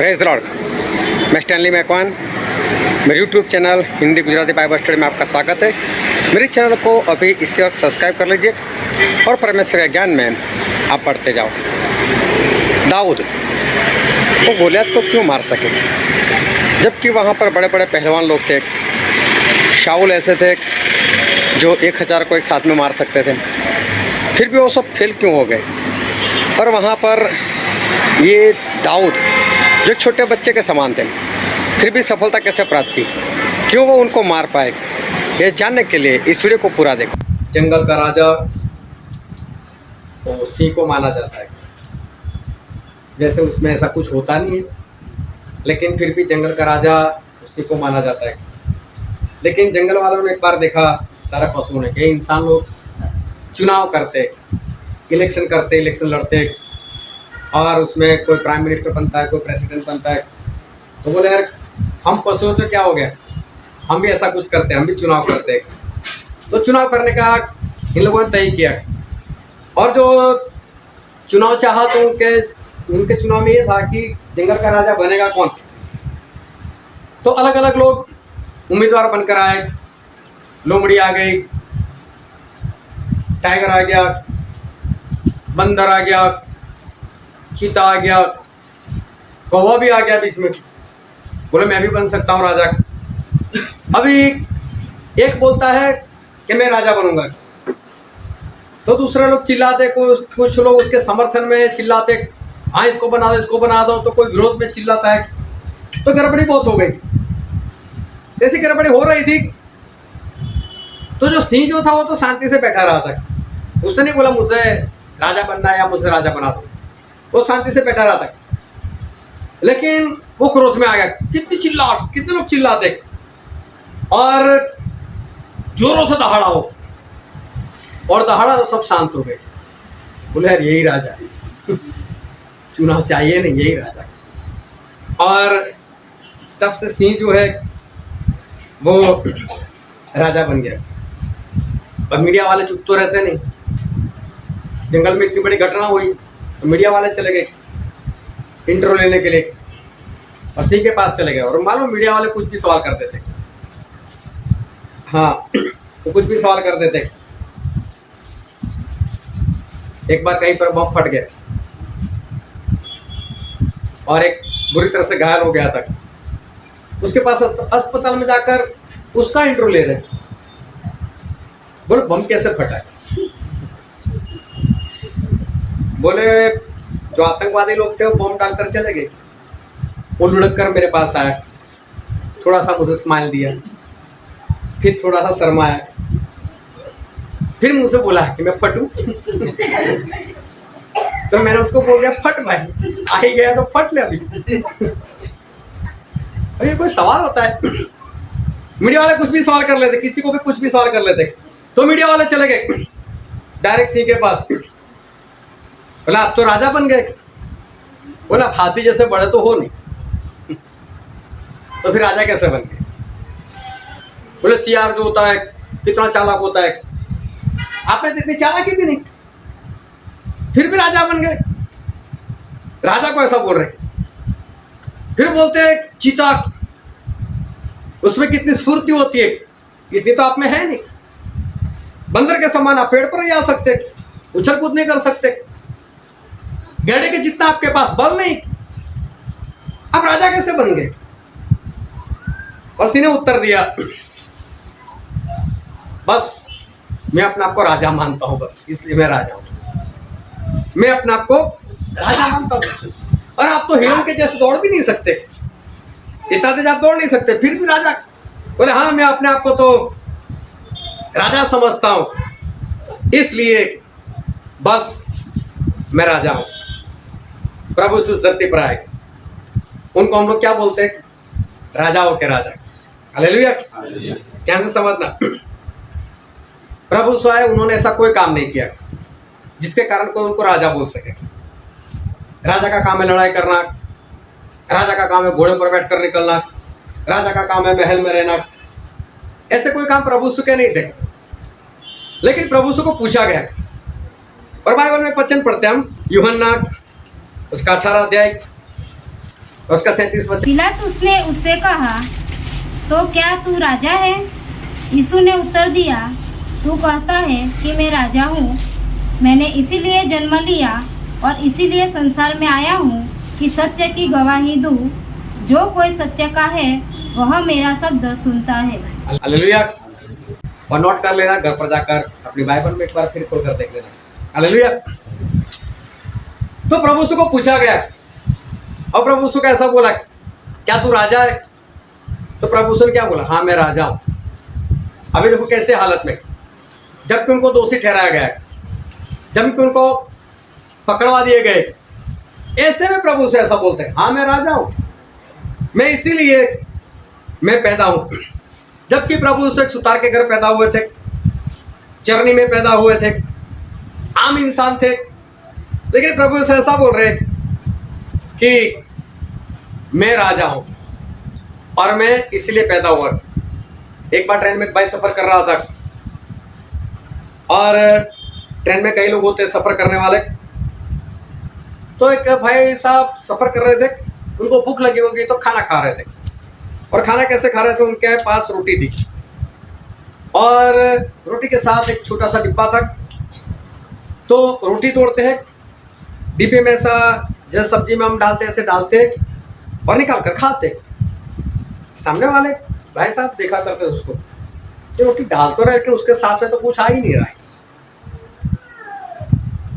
Praise Lord. मैं Stanley Macwan, मेरे YouTube channel Hindi Gujarati Bible study में आपका स्वागत है। मेरे चैनल को अभी इसी वक्त सब्सक्राइब कर लीजिए और परमेश्वर के ज्ञान में आप बढ़ते जाओ। दाऊद वो गोलियत को क्यों मार सके, जबकि वहाँ पर बड़े बड़े पहलवान लोग थे। शाऊल ऐसे थे जो 1000 को एक साथ में मार सकते थे, फिर भी वो सब फेल क्यों हो गए। और वहाँ पर ये दाऊद जो छोटे बच्चे के समान थे, फिर भी सफलता कैसे प्राप्त की, क्यों वो उनको मार पाए, ये जानने के लिए इस वीडियो को पूरा देखो। जंगल का राजा तो सिंह को माना जाता है। वैसे उसमें ऐसा कुछ होता नहीं है, लेकिन फिर भी जंगल का राजा उसी को माना जाता है। लेकिन जंगल वालों ने एक बार देखा, सारे पशुओं ने, कि इंसान लोग चुनाव करते, इलेक्शन लड़ते और उसमें कोई प्राइम मिनिस्टर बनता है, कोई प्रेसिडेंट बनता है। तो बोले यार हम पशुओं तो क्या हो गया, हम भी ऐसा कुछ करते हैं, हम भी चुनाव करते हैं। तो चुनाव करने का इन लोगों ने तय किया और जो चुनाव चाहा तो उनके चुनाव में ये था कि जंगल का राजा बनेगा कौन। तो अलग अलग लोग उम्मीदवार बनकर आए। लोमड़ी आ गई, टाइगर आ गया, बंदर आ गया, चीता आ गया, कौवा भी आ गया बीच में। बोले मैं भी बन सकता हूँ राजा। अभी एक बोलता है कि मैं राजा बनूंगा, तो दूसरे लोग चिल्लाते, कुछ लोग उसके समर्थन में चिल्लाते, हाँ इसको बना दो, इसको बना दो। तो कोई विरोध में चिल्लाता है। तो गड़बड़ी बहुत हो गई। जैसी गड़बड़ी हो रही थी तो जो सिंह जो था वो तो शांति से बैठा रहा था। उसने नहीं बोला मुझे राजा बनना है या मुझे राजा बना दो, वो शांति से बैठा रहा था। लेकिन वो क्रोध में आ गया। कितने लोग चिल्लाते और जोरों से दहाड़ा हो, और दहाड़ा तो सब शांत हो गए। बोले यार यही राजा है, चुनाव चाहिए नहीं, यही राजा है। और तब से सिंह जो है वो राजा बन गया। और मीडिया वाले चुप तो रहते नहीं। जंगल में इतनी बड़ी घटना हुई तो मीडिया वाले चले गए इंटरव्यू लेने के लिए, और सिंह के पास चले गए। और मालूम मीडिया वाले कुछ भी सवाल करते थे। हाँ, तो कुछ भी सवाल करते थे। एक बार कहीं पर बम फट गया और एक बुरी तरह से घायल हो गया था। उसके पास अस्पताल में जाकर उसका इंटरव्यू ले रहे। बोले बम कैसे फटा है। बोले जो आतंकवादी लोग थे वो बम डालकर चले गए। वो लुढ़क कर मेरे पास आया, थोड़ा सा मुझे स्माइल दिया, फिर थोड़ा सा शर्माया, फिर मुझे बोला कि मैं फटूं। तो मैंने उसको बोल दिया फट भाई, आ ही गया तो फट ले अभी। ये कोई सवाल होता है। मीडिया वाले कुछ भी सवाल कर लेते, किसी को भी कुछ भी सवाल कर लेते। तो मीडिया वाले चले गए डायरेक्ट सिंह के पास। बोला आप तो राजा बन गए। बोला हाथी जैसे बड़े तो हो नहीं, तो फिर राजा कैसे बन गए। बोले सियार जो होता है कितना चालाक होता है, आप में इतनी चालाकी भी नहीं, फिर भी राजा बन गए। राजा को ऐसा बोल रहे। फिर बोलते हैं चीता, उसमें कितनी स्फूर्ति होती है, इतनी तो आप में है नहीं। बंदर के समान आप पेड़ पर नहीं जा सकते, उछल कूद नहीं कर सकते, गैंडे के जितना आपके पास बल नहीं, आप राजा कैसे बन गए। और सिंह ने उत्तर दिया, बस मैं अपने आप को राजा मानता हूं, बस इसलिए मैं राजा हूं। मैं अपने आप को राजा मानता हूं। और आप तो हिरण के जैसे दौड़ भी नहीं सकते, इतना तेज आप दौड़ नहीं सकते, फिर भी राजा। बोले हाँ मैं अपने आप को तो राजा समझता हूं, इसलिए बस मैं राजा हूं। प्रभु इस धरती पर आए, उनको हम लोग क्या बोलते हैं, राजाओं के राजा। हालेलुया। ध्यान से समझना, प्रभु स्वयं उन्होंने ऐसा कोई काम नहीं किया जिसके कारण कोई उनको राजा बोल सके। राजा का काम है लड़ाई करना, राजा का काम है घोड़े पर बैठकर निकलना, राजा का काम है महल में रहना। ऐसे कोई काम प्रभु यीशु के नहीं थे। लेकिन प्रभु यीशु को पूछा गया, और बाइबल में एक वचन पढ़ते हैं हम, यूहन्ना उसका 18 अध्याय और उसका 37 वचन। पिलातुस ने उससे कहा, तो क्या तू राजा है? यीशु ने उत्तर दिया, तू कहता है कि मैं राजा हूँ। मैंने इसीलिए जन्म लिया और इसीलिए संसार में आया हूँ कि सत्य की गवाही दूँ। जो कोई सत्य का है वह मेरा शब्द सुनता है। हालेलुया। और नोट कर लेना, घर पर जाकर अपनी बाइबल में एक बार फिर खोल कर देख लेना। हालेलुया। तो प्रभु यीशु को पूछा गया और प्रभु यीशु कैसा बोला, क्या तू राजा है? तो प्रभु यीशु ने क्या बोला, हाँ मैं राजा हूं। अभी देखो कैसे हालत में, जबकि उनको दोषी ठहराया गया, जबकि उनको पकड़वा दिए गए, ऐसे में प्रभु से ऐसा बोलते हैं, हाँ मैं राजा हूं, मैं इसीलिए मैं पैदा हूं। जबकि प्रभु यीशु एक सुतार के घर पैदा हुए थे, चरनी में पैदा हुए थे, आम इंसान थे, लेकिन प्रभु यीशु ऐसा बोल रहे कि मैं राजा हूं और मैं इसलिए पैदा हुआ। एक बार ट्रेन में एक भाई सफर कर रहा था और ट्रेन में कई लोग होते हैं सफर करने वाले। तो एक भाई साहब सफर कर रहे थे, उनको भूख लगी होगी तो खाना खा रहे थे। और खाना कैसे खा रहे थे, उनके पास रोटी थी और रोटी के साथ एक छोटा सा डिब्बा था। तो रोटी तोड़ते हैं, डिब्बे में ऐसा जैसे सब्जी में हम डालते हैं ऐसे डालते हैं और निकाल कर खाते हैं। सामने वाले भाई साहब देखा करते उसको कि रोटी डाल तो रहे लेकिन उसके साथ में तो कुछ आ ही नहीं रहा है।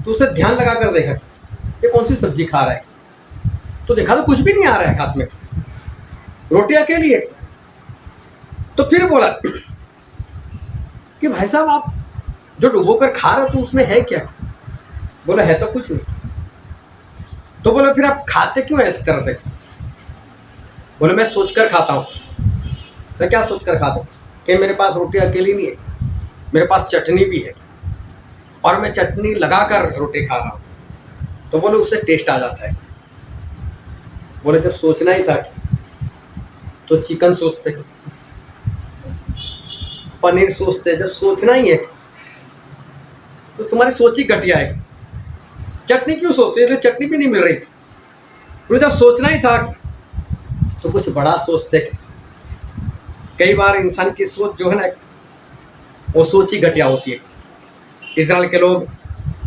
तो उसने ध्यान लगा कर देखा ये कौन सी सब्जी खा रहा है, तो देखा तो कुछ भी नहीं आ रहा है हाथ में, रोटी अकेली है। तो फिर बोला कि भाई साहब आप जो डुबो कर खा रहे हो तो उसमें है क्या? बोला है तो कुछ नहीं। तो बोले फिर आप खाते क्यों है इस तरह से? बोले मैं सोचकर खाता हूँ। मैं क्या सोचकर खाता हूँ कि मेरे पास रोटी अकेली नहीं है, मेरे पास चटनी भी है और मैं चटनी लगाकर रोटी खा रहा हूँ। तो बोले उससे टेस्ट आ जाता है। बोले जब सोचना ही था तो चिकन सोचते, पनीर सोचते, जब सोचना ही है तो तुम्हारी सोच ही घटिया है। चटनी क्यों सोचते, इसलिए चटनी भी नहीं मिल रही। बोले जब सोचना ही था तो कुछ बड़ा सोचते। कई बार इंसान की सोच जो है ना वो सोच ही घटिया होती है। इजराइल के लोग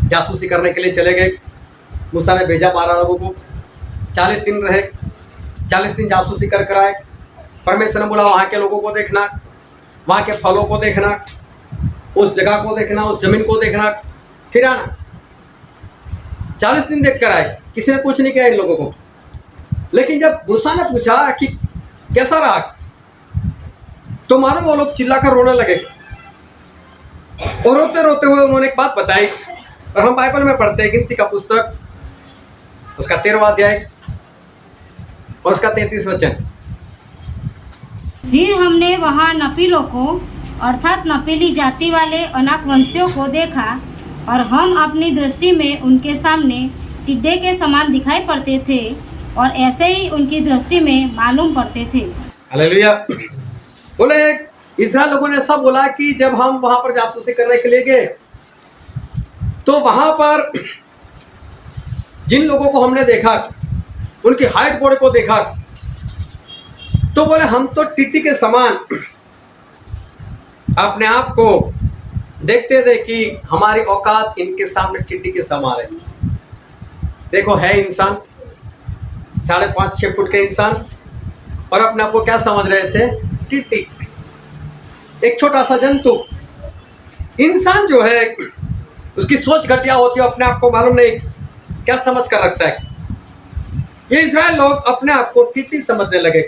जासूसी करने के लिए चले गए, मूसा ने भेजा 12 लोगों को, 40 दिन रहे, 40 दिन जासूसी कर कर आए। परमेश्वर ने बोला वहाँ के लोगों को देखना, वहाँ के फलों को देखना, उस जगह को देखना, उस जमीन को देखना, फिर आना। 40 दिन देख कर आए, किसी ने कुछ नहीं किया इन लोगों को। लेकिन जब मूसा ने पूछा कि कैसा रहा, तो मानो वो लोग चिल्लाकर रोने लगे और रोते रोते हुए उन्होंने एक बात बताई। और हम बाइबल में पढ़ते हैं गिनती का पुस्तक उसका 13वां अध्याय और उसका 33 वचन। फिर हमने वहाँ नपीलों को अर्थात नपीली जाति वाले अनाकवंशियों को देखा और हम अपनी दृष्टि में उनके सामने टिड्डे के समान दिखाई पड़ते थे और ऐसे ही उनकी दृष्टि में मालूम पड़ते थे। हालेलुया। बोले इस्राएल लोगों ने ऐसा बोला कि जब हम वहां पर जासूसी करने के लिए गए तो वहां पर जिन लोगों को हमने देखा, उनकी हाइट बॉडी को देखा, तो बोले हम तो टिड्डी के समान अपने आप को देखते थे कि हमारी औकात इनके सामने टिड्डी के समान है। देखो है इंसान 5.5-6 फुट के इंसान और अपने आप को क्या समझ रहे थे, टिड्डी, एक छोटा सा जंतु। इंसान जो है उसकी सोच घटिया होती है, अपने आप को मालूम नहीं क्या समझ कर रखता है। ये इस्राएल लोग अपने आप को टिड्डी समझने लगे,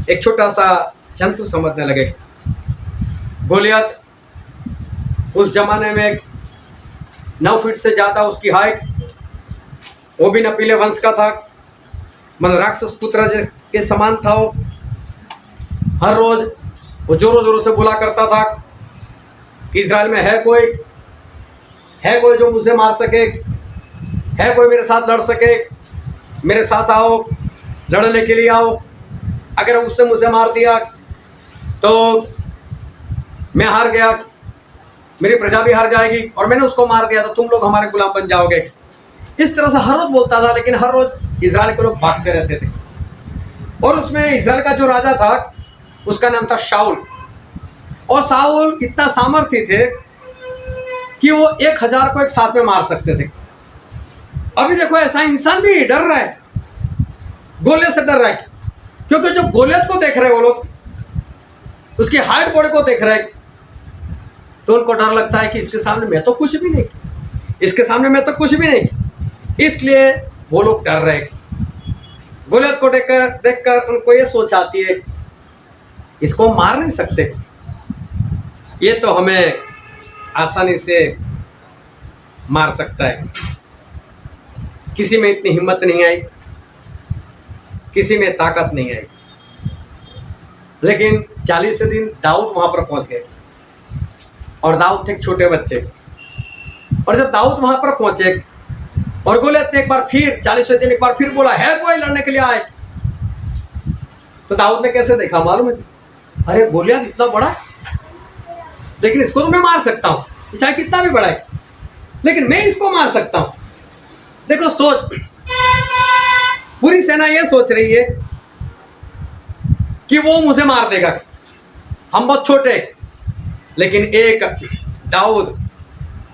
एक छोटा सा जंतु समझने लगे। गोलियत उस जमाने में 9 फीट से ज़्यादा उसकी हाइट, वो भी नपीले वंश का था, मतलब राक्षस पुत्र के समान था। वो हर रोज वो जोरों जोरों से बोला करता था कि इजराइल में है कोई जो मुझे मार सके, है कोई मेरे साथ लड़ सके, मेरे साथ आओ, लड़ने के लिए आओ। अगर उसने मुझे मार दिया तो मैं हार गया, मेरी प्रजा भी हार जाएगी, और मैंने उसको मार दिया तो तुम लोग हमारे गुलाम बन जाओगे। इस तरह से हर रोज बोलता था, लेकिन हर रोज इजराइल के लोग भागते रहते थे। और उसमें इजराइल का जो राजा था उसका नाम था शाऊल। और शाऊल इतना सामर्थ्य थे कि वो 1000 को एक साथ में मार सकते थे। अभी देखो ऐसा इंसान भी डर रहा है, गोलियत से डर रहा है, क्योंकि जो गोलियत को देख रहे हैं वो लोग, उसकी हाइट बॉडी को देख रहे हैं, तो उनको डर लगता है कि इसके सामने मैं तो कुछ भी नहीं, इसके सामने मैं तो कुछ भी नहीं। इसलिए वो लोग डर रहे हैं। गोलियत को देखकर उनको ये सोच आती है, इसको मार नहीं सकते, ये तो हमें आसानी से मार सकता है। किसी में इतनी हिम्मत नहीं आई, किसी में ताकत नहीं आई। लेकिन 40 दिन दाऊद वहां पर पहुंच गए, और दाऊद थे एक छोटे बच्चे। और जब दाऊद वहां पर पहुंचे और गोलियत ने एक बार फिर 40 दिन एक बार फिर बोला, है कोई लड़ने के लिए आए? तो दाऊद ने कैसे देखा मालूम है? अरे गोलियत इतना बड़ा, लेकिन इसको तो मैं मार सकता हूं, चाहे कितना भी बड़ा है, लेकिन मैं इसको मार सकता हूं। देखो सोच, पूरी सेना ये सोच रही है कि वो मुझे मार देगा, हम बहुत छोटे। लेकिन एक दाऊद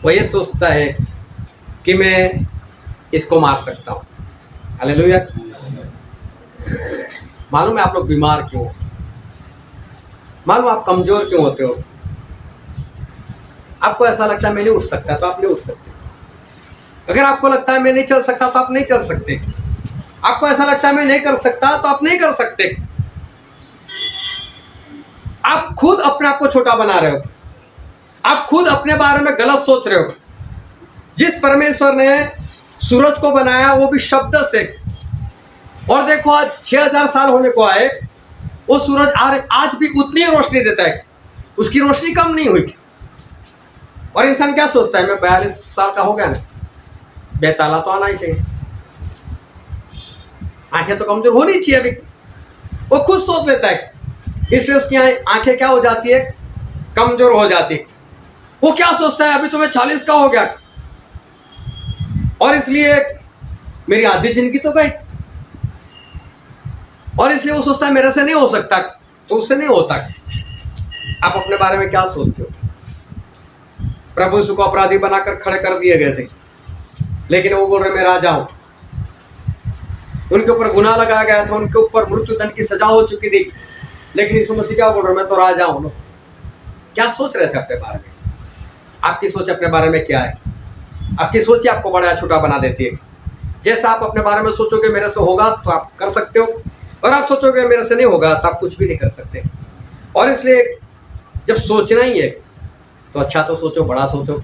वो ये सोचता है कि मैं इसको मार सकता हूं। हालेलुया। मालूम है आप लोग बीमार क्यों हो? मालूम आप कमजोर क्यों होते हो? आपको ऐसा लगता है मैं नहीं उठ सकता, तो आप नहीं उठ सकते। अगर आपको लगता है मैं नहीं चल सकता, तो आप नहीं चल सकते। आपको ऐसा लगता है मैं नहीं कर सकता, तो आप नहीं कर सकते। आप खुद अपने आप को छोटा बना रहे हो, आप खुद अपने बारे में गलत सोच रहे हो। जिस परमेश्वर ने सूरज को बनाया वो भी शब्द से, और देखो आज 6000 साल होने को आए, वो सूरज आज भी उतनी रोशनी देता है, उसकी रोशनी कम नहीं हुई। और इंसान क्या सोचता है, मैं 42 साल का हो गया ना, बेताला तो आना ही चाहिए, आंखें तो कमजोर होनी चाहिए अभी। वो खुद सोच लेता है, इसलिए उसकी आंखें क्या हो जाती है, कमजोर हो जाती है। वो क्या सोचता है, अभी तो मैं 40 का हो गया, और इसलिए मेरी आधी जिंदगी तो गई, और इसलिए वो सोचता है मेरे से नहीं हो सकता, तो उससे नहीं होता। आप अपने बारे में क्या सोचते हो? प्रभु यीशु को अपराधी बनाकर खड़े कर दिए गए थे, लेकिन वो बोल रहे मैं राजा हूं। उनके ऊपर गुनाह लगाया गया था, उनके ऊपर मृत्यु दंड की सजा हो चुकी थी, लेकिन यीशु मसीह क्या बोल रहे, मैं तो राजा हूं। क्या सोच रहे थे अपने बारे में? आपकी सोच अपने बारे में क्या है? आपकी सोच ही आपको बड़ा छोटा बना देती है। जैसा आप अपने बारे में सोचोगे मेरे से होगा तो आप कर सकते हो, और आप सोचोगे मेरे से नहीं होगा तो आप कुछ भी नहीं कर सकते। और इसलिए जब सोचना ही है तो अच्छा तो सोचो, बड़ा सोचो।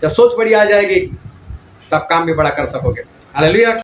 जब सोच बड़ी आ जाएगी तब काम भी बड़ा कर सकोगे। हालेलुया।